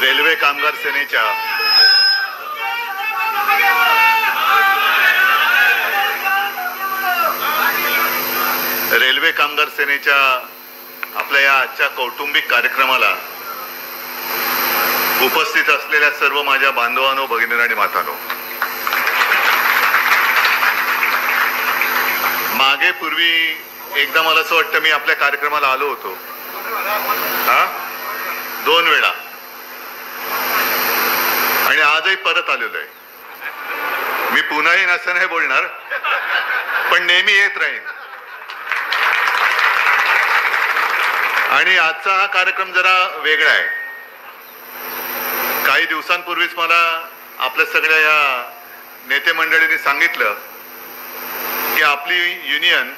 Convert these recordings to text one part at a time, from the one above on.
Railway कामगार सेनेच्या आपल्या या आजच्या कौटुंबिक कार्यक्रमाला उपस्थित असलेल्या सर्व माझ्या बांधवांनो, भगिनींनो आणि मातांनो, मागे पूर्वी एकदा मला असं वाटतं मी आपल्या कार्यक्रमाला आलो होतो, 2 वेळा, आणि आजही परत आलेलो आहे. मी पुन्हाही असं नाही बोलणार, पण नेहमी येत राहीन. आणि आजचा हा कार्यक्रम जरा वेगळा आहे. काही दिवसांपूर्वीच मला आपल्या सगळ्या या नेते मंडळींनी सांगितलं कि आपली यूनियन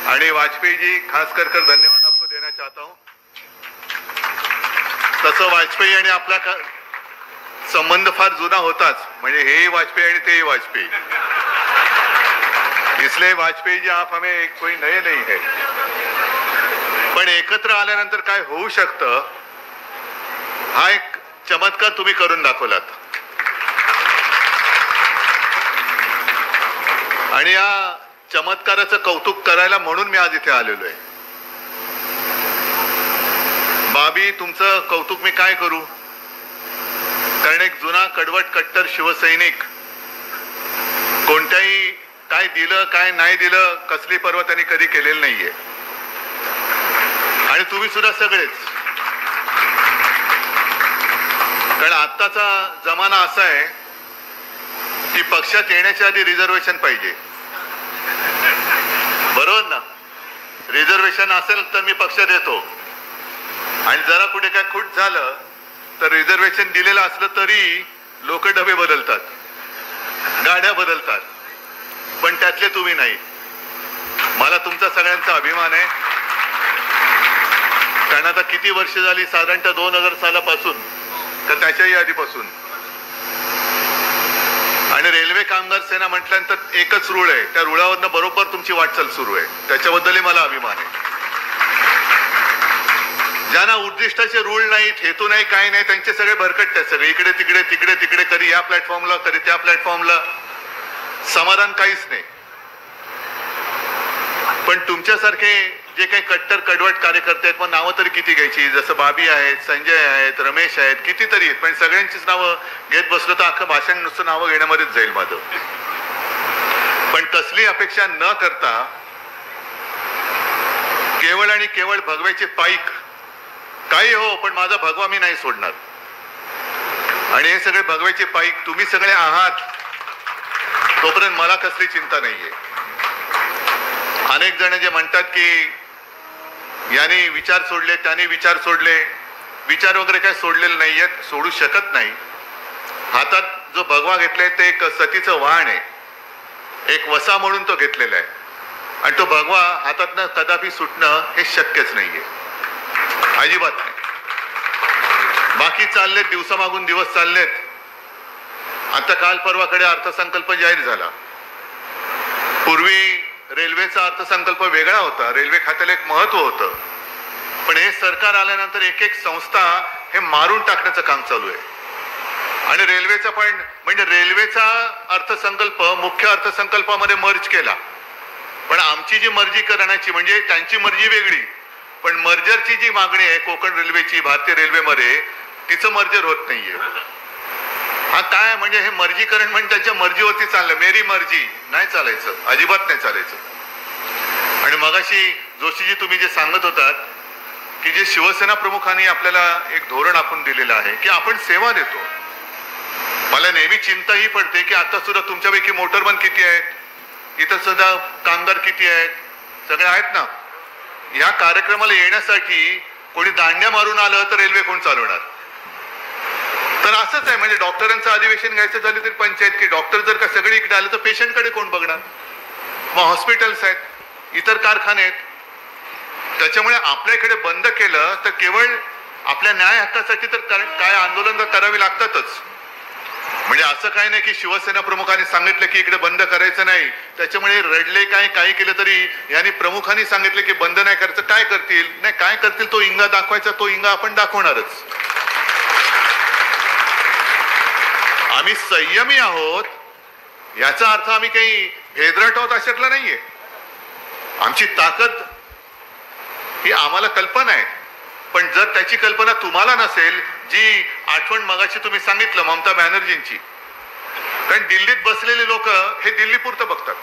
आणि वाजपेयी जी खास कर धन्यवाद आपको देना चाहता हूं. तसं वाजपेयी आणि आपला संबंध फार जुना होताच, म्हणजे हेही वाजपेयी आणि तेही वाजपेयी, इसलिए वाजपेयी जी आप हमें कोई नए नहीं है. पण एकत्र आल्यानंतर काय होऊ शकतं हा एक चमत्कार तुम्ही करून दाखवलात. आणि या चमत्काराचं कौतुक करायला म्हणून मी आज इथे आलेलो आहे. बाबी, तुमचं कौतुक मी काय करू, कारण एक जुना कडवट कट्टर शिवसैनिक कोणत्याही काय दिलं काय नाही दिलं कसली पर्व त्यांनी कधी केलेलं नाहीये. आणि तुम्ही सुद्धा सगळेच, कारण आत्ताचा जमाना असा आहे की पक्षात येण्याच्या आधी रिझर्वेशन पाहिजे, बरोबर ना. रिझर्वेशन असेल तर मी पक्षात येतो, आणि जरा कुठे काय खूट झालं तर रिझर्वेशन दिलेलं असलं तरी लोक डबे बदलतात, गाड्या बदलतात, पण त्यातले तुम्ही नाही. मला तुमचा सगळ्यांचा अभिमान आहे, कारण आता किती वर्ष झाली, साधारणतः 2000 सालापासून का त्याच्याही आधीपासून. आणि रेल्वे कामगार सेना म्हटल्यानंतर एकच रूळ आहे, त्या रुळावरनं बरोबर तुमची वाटचाल सुरू आहे, त्याच्याबद्दलही मला अभिमान आहे. ज्यांना उद्दिष्टाचे रूळ नाहीत, हेतू नाही, काही नाही, त्यांचे सगळे भरकटते, सगळे इकडे तिकडे तिकडे तिकडे, कधी या प्लॅटफॉर्मला कधी त्या प्लॅटफॉर्मला, समाधान काहीच नाही. पण तुमच्यासारखे जे काही कट्टर कडवट कार्यकर्ते आहेत, पण नावं तरी किती घ्यायची, जसं बाबी आहेत, संजय आहेत, रमेश आहेत, कितीतरी आहेत, पण सगळ्यांचीच नावं घेत बसलो तर अख्खं भाषण नुसतं नावं घेण्यामध्येच जाईल माझं. पण कसली अपेक्षा न करता केवळ आणि केवळ भगव्याचे पाईक, काही हो पण माझा भगवा मी नाही सोडणार. आणि हे सगळे भगव्याचे पाईक तुम्ही सगळे आहात तोपर्यंत मला कसली चिंता नाहीये. अनेक जण जे म्हणतात की यांनी विचार सोडले, त्यांनी विचार सोडले, विचार वगैरे काय सोडलेले नाहीयेत, सोडू शकत नाही. हातात जो भगवा घेतलाय ते एक सतीचं वाहन आहे, एक वसा म्हणून तो घेतलेला आहे, आणि तो भगवा हातातनं कदापि सुटणं हे शक्यच नाहीये, अजिबात नाही. बाकी चाललेत, दिवसामागून दिवस चाललेत. आता काल परवाकडे अर्थसंकल्प जाहीर झाला. पूर्वी रेल्वेचा अर्थसंकल्प वेगळा होता, रेल्वे खात्याला एक महत्व होतं, पण हे सरकार आल्यानंतर एक एक संस्था हे मारून टाकण्याचं काम चालू आहे. आणि रेल्वेचा पण म्हणजे रेल्वेचा अर्थसंकल्प मुख्य अर्थसंकल्पामध्ये मर्ज केला, पण आमची जी मर्जी करण्याची म्हणजे त्यांची मर्जी वेगळी, पण मर्जरची जी मागणी आहे कोकण रेल्वेची भारतीय रेल्वेमध्ये, तिचं मर्जर होत नाहीये. हा काय म्हणजे हे मर्जीकरण म्हणजे त्याच्या मर्जीवरती चाललं, मेरी मर्जी नाही चालायचं, अजिबात नाही चालायचं. आणि मगाशी जोशीजी तुम्ही जे सांगत होतात की जे शिवसेना प्रमुखांनी आपल्याला एक धोरण आखून दिलेलं आहे की आपण सेवा देतो, मला नेहमी चिंता ही पडते की आता सुद्धा तुमच्यापैकी मोटरबन किती आहेत, इथं सुद्धा कामगार किती आहेत, सगळे आहेत ना. या कार्यक्रमाला येण्यासाठी कोणी दांड्या मारून आलं तर रेल्वे कोण चालवणार. तर असंच आहे, म्हणजे डॉक्टरांचं अधिवेशन घ्यायचं झालं तरी पंचायत, की डॉक्टर जर का सगळे इकडे आले तर पेशंटकडे कोण बघणार. मग हॉस्पिटल्स आहेत, इतर कारखाने आहेत. त्याच्यामुळे आपल्या इकडे बंद केलं तर केवळ आपल्या न्याय हक्कासाठी तर काय आंदोलन करावी लागतातच. म्हणजे असं काही नाही की शिवसेना प्रमुखांनी सांगितलं की इकडे बंद करायचं नाही, त्याच्यामुळे रडले काय काही केलं तरी यांनी प्रमुखांनी सांगितलं की बंद नाही करायचं, काय करतील, नाही काय करतील तो इंगा दाखवायचा, तो इंगा आपण दाखवणारच. आम्ही संयमी आहोत याचा अर्थ आम्ही काही भेदरट आहोत अशातला नाहीये. आमची ताकद ही आम्हाला कल्पना आहे, पण जर त्याची कल्पना तुम्हाला नसेल, जी आठवण मगाशी तुम्ही सांगितलं ममता बॅनर्जींची, कारण दिल्लीत बसलेले लोक हे दिल्लीपुरतं बघतात.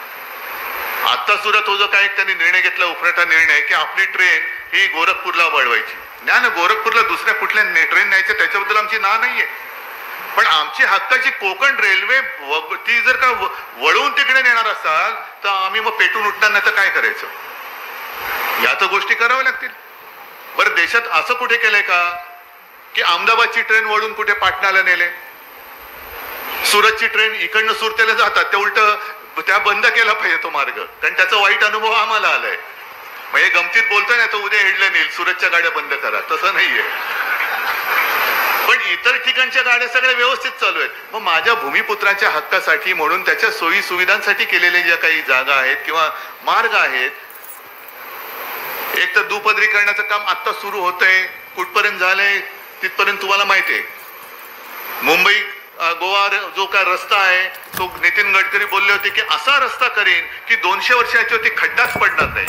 आता सुद्धा तो जो काय त्यांनी निर्णय घेतला, उपनटा निर्णय, की आपली ट्रेन ही गोरखपूरला वळवायची. ना गोरखपूरला दुसऱ्या कुठल्या ट्रेन न्यायच्या त्याच्याबद्दल आमची ना नाहीये, पण आमची हक्काची कोकण रेल्वे ती जर का वळवून तिकडे नेणार असाल तर आम्ही मग पेटून उठणार नाही तर काय करायचं. या तर गोष्टी कराव्या लागतील. बरं, देशात असं कुठे केलंय का की अहमदाबादची ट्रेन वळून कुठे पाटणाला नेले, सुरतची ट्रेन इकडनं सुरतेला जातात, ते उलट त्या बंद केला पाहिजे तो मार्ग, कारण त्याचा वाईट अनुभव आम्हाला आलाय. म्हणजे गमतीत बोलतोय ना, तो उद्या हेडलाईन येईल सुरतच्या गाड्या बंद करा, तसं नाहीये. पण इतर ठिकाणच्या गाड्या सगळ्या व्यवस्थित चालू आहेत. मग माझ्या भूमिपुत्राच्या हक्कासाठी म्हणून त्याच्या सोयी सुविधांसाठी केलेल्या ज्या काही जागा आहेत किंवा मार्ग आहेत, एक तर दुपदरीकरणाचं काम आता सुरू होतंय, कुठपर्यंत झालंय तिथपर्यंत तुम्हाला माहिती आहे. मुंबई गोवा जो काय रस्ता आहे तो नितीन गडकरी बोलले होते की असा रस्ता करेन की 200 वर्षाच्यावरती खड्डाच पडणार नाही.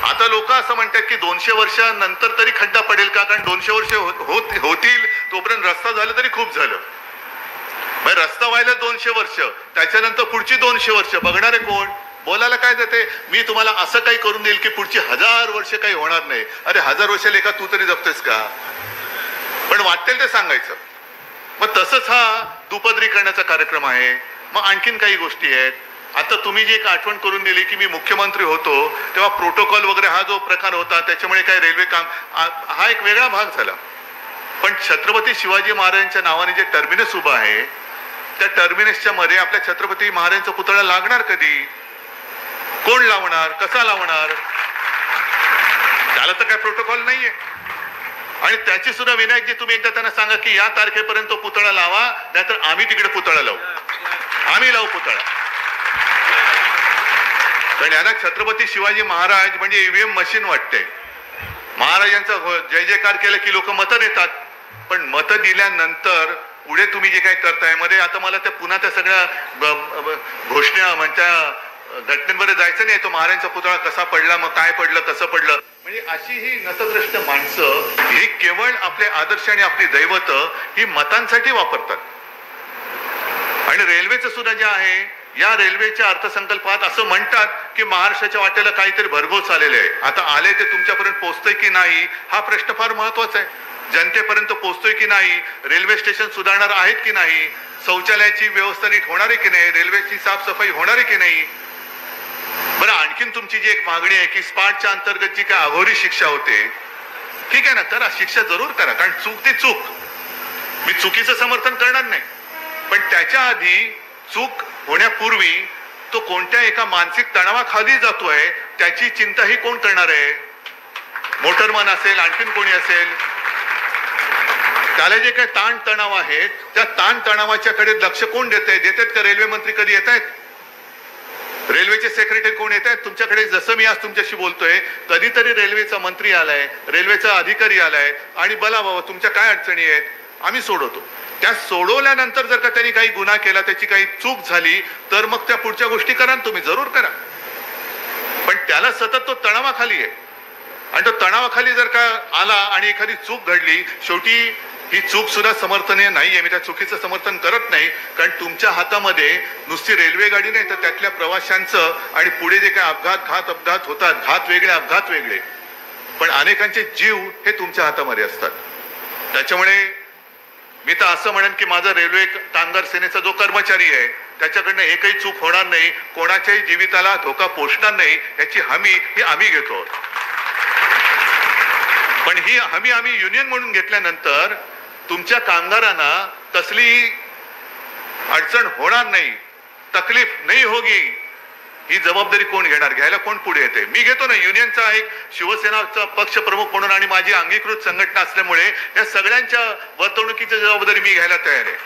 आता लोक असं म्हणतात की 200 वर्षानंतर तरी खड्डा पडेल का, कारण 200 वर्ष होतील तोपर्यंत रस्ता झाला तरी खूप झालं. म्हणजे रस्ता व्हायला 200 वर्ष, त्याच्यानंतर पुढची 200 वर्ष बघणारे कोण? बोलायला काय जाते, मी तुम्हाला असं काही करून देईल की पुढची 1000 वर्ष काही होणार नाही. अरे 1000 वर्ष लेखा तू तरी जगतोस का? पण वाटेल ते सांगायचं. मग तसंच हा दुपदरीकरणाचा कार्यक्रम आहे. मग आणखीन काही गोष्टी आहेत. आता तुम्ही जी एक आठवण करून दिली की मी मुख्यमंत्री होतो तेव्हा प्रोटोकॉल वगैरे हा जो प्रकार होता त्याच्यामुळे काय रेल्वे काम हा एक वेगळा भाग झाला. पण छत्रपती शिवाजी महाराजांच्या नावाने जे टर्मिनस उभं आहे त्या टर्मिनसच्या मध्ये आपल्या छत्रपती महाराजांचा पुतळा लागणार कधी, कोण लावणार, कसा लावणार, त्याला तर काय प्रोटोकॉल नाहीये. आणि त्याची सुद्धा विनायकजी तुम्ही एकदा त्यांना सांगा की या तारखेपर्यंत तो पुतळा लावा, नाहीतर आम्ही तिकडे पुतळा लावू, आम्ही लावू पुतळा. कारण यांना छत्रपती शिवाजी महाराज म्हणजे ईव्हीएम मशीन वाटते. महाराजांचा जय जयकार केलं की लोक मतं देतात, पण मतं दिल्यानंतर पुढे तुम्ही जे काही करताय मध्ये आता मला त्या पुन्हा त्या सगळ्या घोषणा म्हणत्या घटनेमध्ये जायचं नाही. तो महाराजांचा पुतळा कसा पडला, मग काय पडलं, कसं पडलं, म्हणजे अशी ही नतद्रष्ट माणसं ही केवळ आपले आदर्श आणि आपली दैवत ही मतांसाठी वापरतात. आणि रेल्वेचं सुद्धा जे आहे, या रेल्वेच्या अर्थसंकल्पात असं म्हणतात की महाराष्ट्राच्या वाटेला काहीतरी भरघोस आलेले आहे. आता आले ते तुमच्यापर्यंत पोहोचतोय की नाही हा प्रश्न फार महत्वाचा आहे. जनतेपर्यंत पोहोचतोय की नाही, रेल्वे स्टेशन सुधारणार आहेत की नाही, शौचालयाची व्यवस्था नीट होणार आहे की नाही, रेल्वेची साफसफाई होणार आहे की नाही. बरं, आणखीन तुमची जी एक मागणी आहे की स्पाटच्या अंतर्गत जी काय अघोरी शिक्षा होते, ठीक आहे ना, करा, शिक्षा जरूर करा, कारण चूक ती चूक, मी चुकीचं समर्थन करणार नाही. पण त्याच्या आधी चूक होण्यापूर्वी तो कोणत्या एका मानसिक तणावाखाली जातोय त्याची चिंताही कोण करणार आहे? मोटरमन असेल, आणखीन कोणी असेल, त्याला जे काही ताण तणाव आहेत त्या ताण तणावाच्याकडे लक्ष कोण देतात का? रेल्वे मंत्री कधी येत आहेत? रेल्वेचे सेक्रेटरी कोण येत आहेत तुमच्याकडे? जसं मी आज तुमच्याशी बोलतोय कधीतरी रेल्वेचा मंत्री आलाय, रेल्वेचा अधिकारी आलाय आणि बोला बाबा तुमच्या काय अडचणी आहेत, आम्ही सोडवतो. त्या सोडवल्यानंतर जर का त्यांनी काही गुन्हा केला, त्याची काही चूक झाली तर मग त्या पुढच्या गोष्टी करा, तुम्ही जरूर करा. पण त्याला सतत तो तणावाखाली आहे आणि तो तणावाखाली जर का आला आणि एखादी चूक घडली, शेवटी ही चूक सुद्धा समर्थनीय नाहीये. मी त्या चुकीचं समर्थन करत नाही, कारण तुमच्या हातामध्ये नुसती रेल्वे गाडी नाही तर त्यातल्या प्रवाशांचं आणि पुढे जे काही अपघात होतात, घात वेगळे अपघात वेगळे, पण अनेकांचे जीव हे तुमच्या हातामध्ये असतात. त्याच्यामुळे मी तर असं म्हणेन की माझा रेल्वे कामगार सेनेचा जो कर्मचारी आहे त्याच्याकडनं एकही चूक होणार नाही, कोणाच्याही जीविताला धोका पोचणार नाही याची हमी ही आम्ही घेतो. पण ही हमी आम्ही युनियन म्हणून घेतल्यानंतर तुमच्या कामगारांना कसली अडचण होणार नाही, तकलीफ नाही होगी, ही जबाबदारी कोण घेणार? घ्यायला कोण पुढे येते? मी घेतो ना. युनियनचा एक शिवसेनाचा पक्ष प्रमुख म्हणून आणि माझी अंगीकृत संघटना असल्यामुळे या सगळ्यांच्या वर्तणुकीची जबाबदारी मी घ्यायला तयार आहे.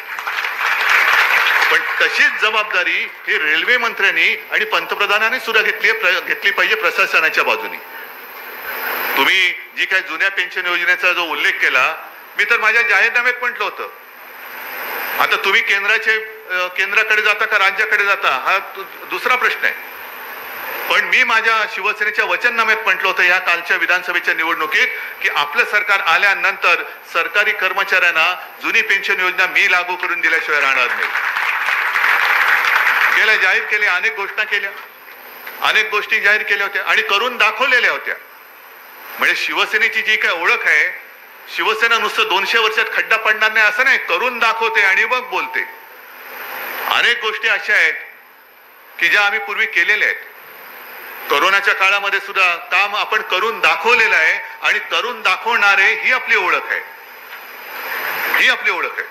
पण तशीच जबाबदारी ही रेल्वे मंत्र्यांनी आणि पंतप्रधानांनी सुद्धा घेतली पाहिजे प्रशासनाच्या बाजूने. तुम्ही जी काही जुन्या पेन्शन योजनेचा जो उल्लेख केला, मी तर माझ्या जाहीरनाम्यात म्हटलं होतं आता तुम्ही केंद्राकडे जाता का राज्याकडे जाता हा दुसरा प्रश्न आहे. पण मी माझ्या शिवसेनेच्या वचननाम्यात म्हटलं होतं या कालच्या विधानसभेच्या निवडणुकीत की आपलं सरकार आल्यानंतर सरकारी कर्मचाऱ्यांना जुनी पेन्शन योजना मी लागू करून दिल्याशिवाय राहणार नाही. गेल्या जाहीर केले, अनेक घोषणा केल्या, अनेक गोष्टी जाहीर केल्या होत्या आणि करून दाखवलेल्या होत्या. म्हणजे शिवसेनेची जी काय ओळख आहे, शिवसेना नुसतं 200 वर्षात खड्डा पडणार नाही असं नाही, करून दाखवते आणि मग बोलते. अनेक गोष्टी अशा आहेत की ज्या आम्ही पूर्वी केलेल्या आहेत. कोरोनाच्या काळामध्ये सुद्धा काम आपण करून दाखवलेलं आहे आणि करून दाखवणारे ही आपली ओळख आहे, ही आपली ओळख आहे.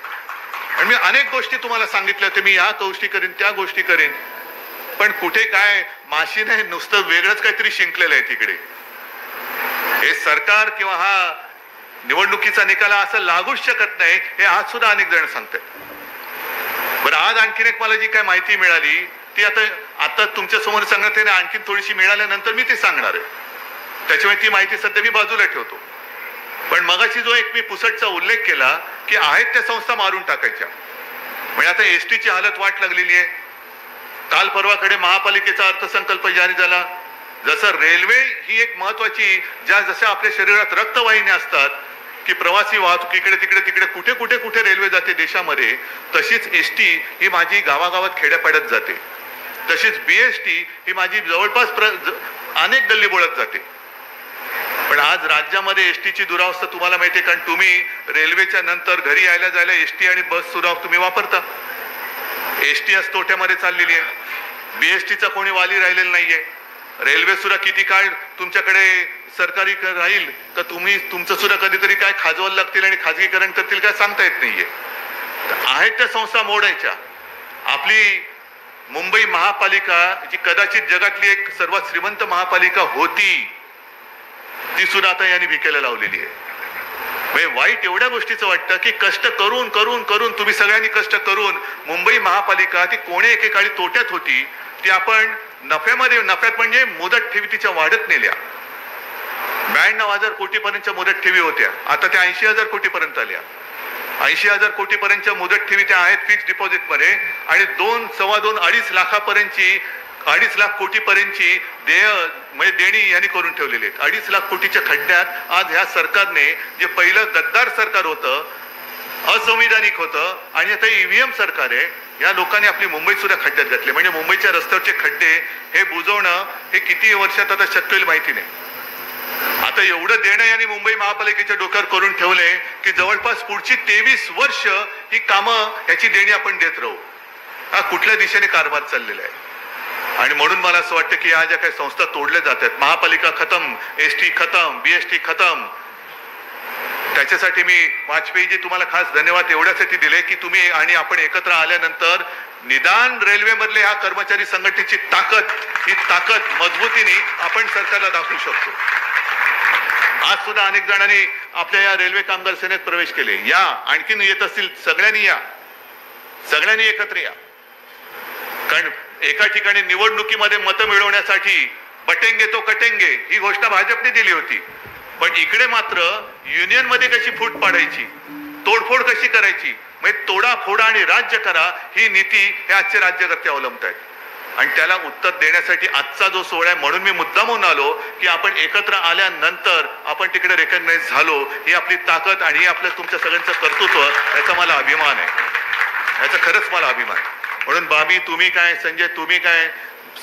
आणि मी अनेक गोष्टी तुम्हाला सांगितल्या होत्या, मी या गोष्टी करीन त्या गोष्टी करीन, पण कुठे काय माशीने नुसतं वेगळंच काहीतरी शिंकलेलं आहे तिकडे. हे सरकार किंवा हा निवडणुकीचा निकाल असं लागूच शकत नाही हे आज सुद्धा अनेक जण सांगतात. बरं, आज आणखीन एक मला जी काय माहिती मिळाली ती आता तुमच्या समोर सांगत आहे ना, आणखीन थोडीशी मिळाल्यानंतर मी ती सांगणार आहे. त्याच्यामुळे ती माहिती सध्या मी बाजूला ठेवतो. पण मगाशी जो एक मी पुसटचा उल्लेख केला की आहेत त्या संस्था मारून टाकायच्या, म्हणजे आता एसटीची हालत वाट लागलेली आहे. काल परवाकडे महापालिकेचा अर्थसंकल्प जारी झाला. जसं रेल्वे ही एक महत्वाची, जशा आपल्या शरीरात रक्तवाहिन्या असतात की प्रवासी वाहतूक इकडे तिकडे कुठे कुठे कुठे रेल्वे जाते देशामध्ये, तशीच एसटी ही माझी गावागावात खेड्यापाड्यात जाते. तशीच बीएसटी ही माझी जवळपास अनेक गल्ली बोळत जाते. पण आज राज्यामध्ये एसटीची दुरावस्था तुम्हाला माहिती आहे, कारण तुम्ही रेल्वेच्या नंतर घरी यायला जायला एसटी आणि बस सुद्धा तुम्ही वापरता. एसटी आज तोट्यामध्ये चाललेली आहे. बीएसटीचा कोणी वाली राहिलेला नाहीये. रेल्वे सुद्धा किती काळ तुमच्याकडे सरकारी राहील का तुम्ही तुमचं सुद्धा कधीतरी काय खाजवायला लागतील आणि खाजगीकरण करतील काय सांगता येत नाहीये. आहेत त्या संस्था मोडायच्या. आपली मुंबई महापालिका जी कदाचित जगातली एक सर्वात श्रीमंत महापालिका होती, ती सुद्धा आता यांनी विकायला लावलेली आहे. म्हणजे वाईट एवढ्या गोष्टीचं वाटतं की कष्ट करून करून करून तुम्ही सगळ्यांनी कष्ट करून मुंबई महापालिका ती कोणे एकेकाळी तोट्यात होती ती आपण नफ्यात म्हणजे मुदत ठेवी तिच्या वाढत नेल्या. 92,000 कोटीपर्यंतच्या मुदत ठेवी होत्या, आता त्या 80,000 कोटीपर्यंत आल्या. 80,000 कोटीपर्यंतच्या मुदत ठेवी त्या आहेत फिक्स डिपॉझिट मध्ये आणि 2-2.5 लाखापर्यंतची 2.5 लाख कोटीपर्यंतची म्हणजे देणी यांनी करून ठेवलेली आहेत. 2.5 लाख कोटीच्या खड्ड्यात आज ह्या सरकारने, जे पहिलं गद्दार सरकार होतं, असंविधानिक होतं आणि आता ईव्हीएम सरकार आहे, या लोकांनी आपली मुंबई सुद्धा खड्ड्यात घातले. म्हणजे मुंबईच्या रस्त्यावरचे खड्डे हे बुजवणं हे किती वर्षात आता शक्य होईल माहिती नाही. आता एवढं देणं यांनी मुंबई महापालिकेच्या डोक्यावर करून ठेवले की जवळपास पुढची 23 वर्ष ही कामं याची देणी आपण देत राहू. हा कुठल्या दिशेने कारभार चाललेला आहे. आणि म्हणून मला असं वाटतं की या ज्या काही संस्था तोडल्या जातात, महापालिका खतम, एसटी खतम, बीएसटी खतम, त्याच्यासाठी मी वाजपेयीजी तुम्हाला खास धन्यवाद एवढ्यासाठी दिले की तुम्ही आणि आपण एकत्र आल्यानंतर निदान रेल्वे मधले ह्या कर्मचारी संघटनेची ही ताकद मजबूतीने आपण सरकारला दाखवू शकतो. आज सुद्धा अनेक जणांनी आपल्या या रेल्वे कामगार सेनेत प्रवेश केले. या, आणखीन येत असतील सगळ्यांनी या, सगळ्यांनी एकत्र या. कारण एका ठिकाणी निवडणुकीमध्ये मतं मिळवण्यासाठी बटेंगे तो कटेंगे ही घोषणा भाजपने दिली होती, पण इकडे मात्र युनियन मध्ये कशी फूट पाडायची, तोडफोड कशी करायची, म्हणजे तोडा फोडा आणि राज्य करा ही नीती हे आजचे राज्यकर्ते अवलंबत आहेत. आणि त्याला उत्तर देण्यासाठी आजचा जो सोहळा आहे, म्हणून मी मुद्दामून आलो की आपण एकत्र आल्यानंतर आपण तिकडे रेकग्नाइज झालो, ही आपली ताकद आणि ही आपलं तुमच्या सगळ्यांचं कर्तृत्व, याचा मला अभिमान आहे, याचा खरंच मला अभिमान आहे. म्हणून बाबी तुम्ही काय, संजय तुम्ही काय,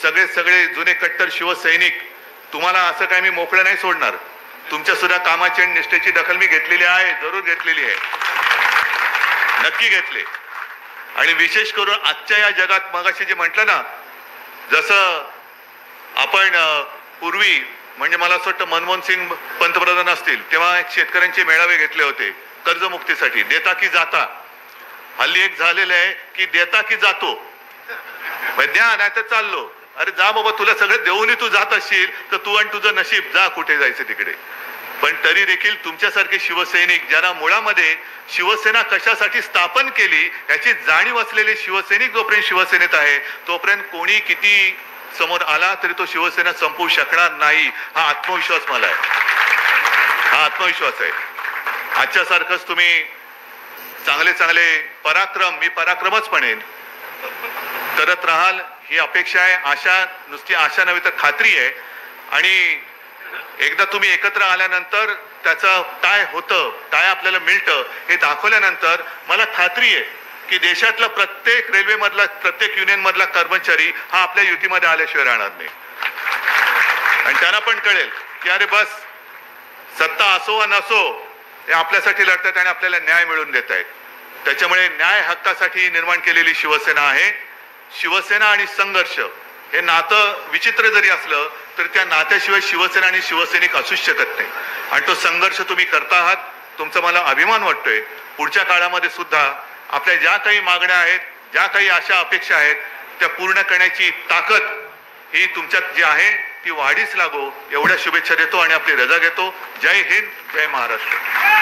सगळे जुने कट्टर शिवसैनिक, तुम्हाला असं काय मी मोकळं नाही सोडणार. तुमच्या सुद्धा कामाची आणि निष्ठेची दखल मी घेतलेली आहे, जरूर घेतलेली आहे, नक्की घेतले. आणि विशेष करून आजच्या या जगात मगाशी जे म्हटलं ना, जसं आपण पूर्वी म्हणजे मला असं वाटतं मनमोहन सिंग पंतप्रधान असतील तेव्हा शेतकऱ्यांचे मेळावे घेतले होते कर्जमुक्तीसाठी, देता की जाता. हल्ली एक झालेलं आहे की देता की जातो, द्या नाही तर चाललो. अरे जा बाबा, तुला सगळं देऊनही तू जात असशील तर तू आणि तुझं नशीब, जा कुठे जायचं तिकडे. पण तरी देखील तुमच्यासारखे शिवसैनिक, ज्यांना मुळामध्ये शिवसेना कशासाठी स्थापन केली याची जाणीव असलेले शिवसैनिक जोपर्यंत शिवसेनेत आहे तोपर्यंत कोणी किती समोर आला तरी तो शिवसेना संपवू शकणार नाही, हा आत्मविश्वास मला आहे, हा आत्मविश्वास आहे. आजच्या सारखंच तुम्ही चांगले चांगले पराक्रम, मी पराक्रमच म्हणेन, करत राहाल ही अपेक्षा आहे. आशा, नुसती आशा नव्हे तर खात्री आहे. आणि एकदा तुम्ही एकत्र आल्यानंतर त्याचं काय होतं, काय आपल्याला मिळतं हे दाखवल्यानंतर मला खात्री आहे की देशातला प्रत्येक रेल्वेमधला, प्रत्येक युनियन मधला कर्मचारी हा आपल्या युतीमध्ये आल्याशिवाय राहणार नाही. आणि त्यांना पण कळेल की अरे बस, सत्ता असो वा नसो, हे आपल्यासाठी लढतात आणि आपल्याला न्याय मिळवून देत आहेत. त्याच्यामुळे न्याय हक्कासाठी निर्माण केलेली शिवसेना आहे. शिवसेना आणि संघर्ष हे नातं विचित्र जरी असलं तर त्या नात्याशिवाय शिवसेना आणि शिवसैनिक असूच शकत नाही. आणि तो संघर्ष तुम्ही करता आहात, तुमचा मला अभिमान वाटतोय. पुढच्या काळामध्ये सुद्धा आपल्या ज्या काही मागण्या आहेत, ज्या काही आशा अपेक्षा आहेत, त्या पूर्ण करण्याची ताकद ही तुमच्यात जी आहे ती वाढीच लागो, एवढ्या शुभेच्छा देतो आणि आपली रजा घेतो. जय हिंद, जय महाराष्ट्र.